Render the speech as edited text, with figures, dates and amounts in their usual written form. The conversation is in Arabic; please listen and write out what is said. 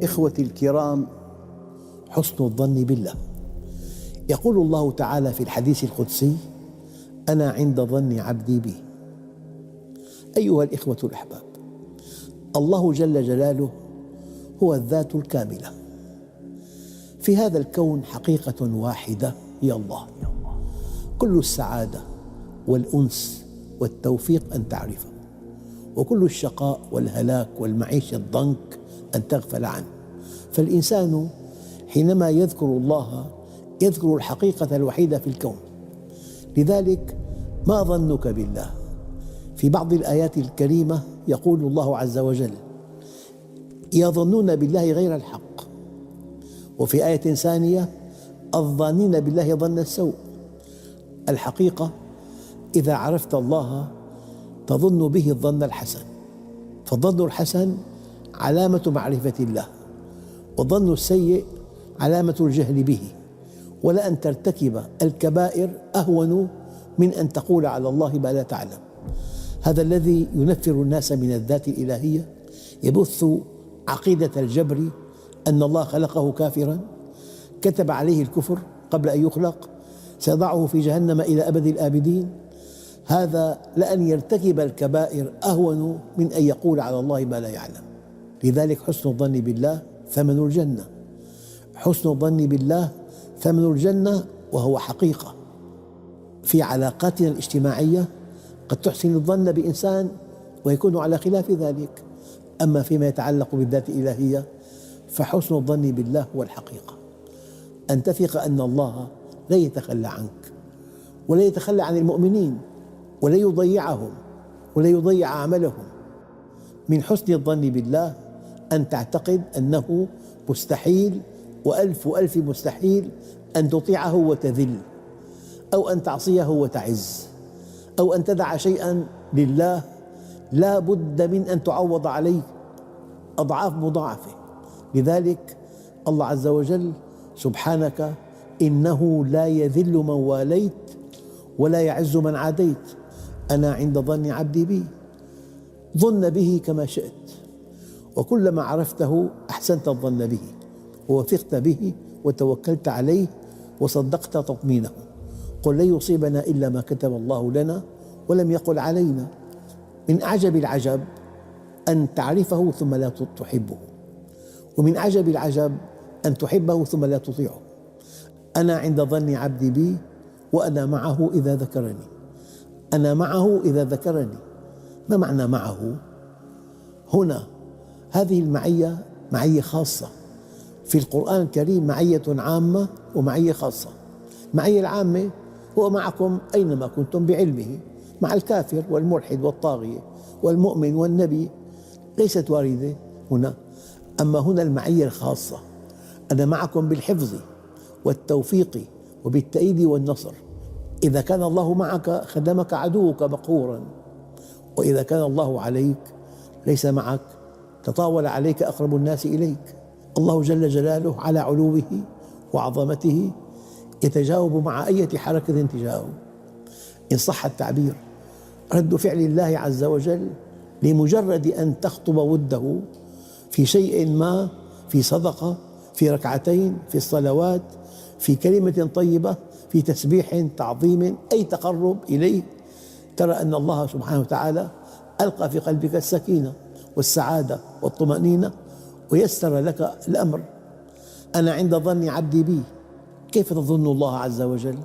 إخوتي الكرام، حسن الظن بالله. يقول الله تعالى في الحديث القدسي: أنا عند ظن عبدي بي. أيها الإخوة الأحباب، الله جل جلاله هو الذات الكاملة. في هذا الكون حقيقة واحدة هي الله. كل السعادة والأنس والتوفيق أن تعرفه، وكل الشقاء والهلاك والمعيشة الضنك أن تغفل عنه. فالإنسان حينما يذكر الله يذكر الحقيقة الوحيدة في الكون. لذلك ما ظنك بالله؟ في بعض الآيات الكريمة يقول الله عز وجل: يظنون بالله غير الحق. وفي آية ثانية: الظانين بالله ظن السوء. الحقيقة إذا عرفت الله تظن به الظن الحسن، فالظن الحسن علامة معرفة الله، والظن السيء علامة الجهل به. ولأن ترتكب الكبائر أهون من أن تقول على الله ما لا تعلم. هذا الذي ينفر الناس من الذات الإلهية، يبث عقيدة الجبر أن الله خلقه كافراً، كتب عليه الكفر قبل أن يخلق، سيضعه في جهنم إلى أبد الآبدين. هذا لأن يرتكب الكبائر أهون من أن يقول على الله ما لا يعلم. لذلك حسن الظن بالله ثمن الجنة. حسن الظن بالله ثمن الجنة، وهو حقيقة. في علاقاتنا الاجتماعية قد تحسن الظن بإنسان ويكون على خلاف ذلك. أما فيما يتعلق بالذات الإلهية فحسن الظن بالله هو الحقيقة. أن تثق أن الله لا يتخلى عنك، ولا يتخلى عن المؤمنين، ولا يضيعهم، ولا يضيع عملهم. من حسن الظن بالله أن تعتقد أنه مستحيل وألف مستحيل أن تطيعه وتذل، أو أن تعصيه وتعز، أو أن تدع شيئا لله لا بد من أن تعوض عليه أضعاف مضاعفة. لذلك الله عز وجل: سبحانك إنه لا يذل من واليت ولا يعز من عاديت. أنا عند ظن عبدي بي. ظن به كما شئت، وكلما عرفته أحسنت الظن به، ووثقت به، وتوكلت عليه، وصدقت تطمينه. قل لن يصيبنا إلا ما كتب الله لنا ولم يقل علينا. من أعجب العجب أن تعرفه ثم لا تحبه، ومن أعجب العجب أن تحبه ثم لا تطيعه. أنا عند ظن عبدي بي وأنا معه إذا ذكرني. أنا معه إذا ذكرني. ما معنى معه؟ هنا هذه المعية معية خاصة. في القرآن الكريم معية عامة ومعية خاصة. المعية العامة هو معكم أينما كنتم بعلمه، مع الكافر والملحد والطاغية والمؤمن والنبي، ليست واردة هنا. أما هنا المعية الخاصة: أنا معكم بالحفظ والتوفيق وبالتأييد والنصر. إذا كان الله معك خدمك عدوك مقهورا، وإذا كان الله عليك ليس معك تطاول عليك أقرب الناس إليك. الله جل جلاله على علوه وعظمته يتجاوب مع أي حركة تجاهه. إن صح التعبير، رد فعل الله عز وجل لمجرد أن تخطب وده في شيء ما، في صدقة، في ركعتين، في الصلوات، في كلمة طيبة، في تسبيح، تعظيم، أي تقرب إليه، ترى أن الله سبحانه وتعالى ألقى في قلبك السكينة والسعادة والطمأنينة ويسر لك الأمر. أنا عند ظن عبدي بي. كيف تظن الله عز وجل؟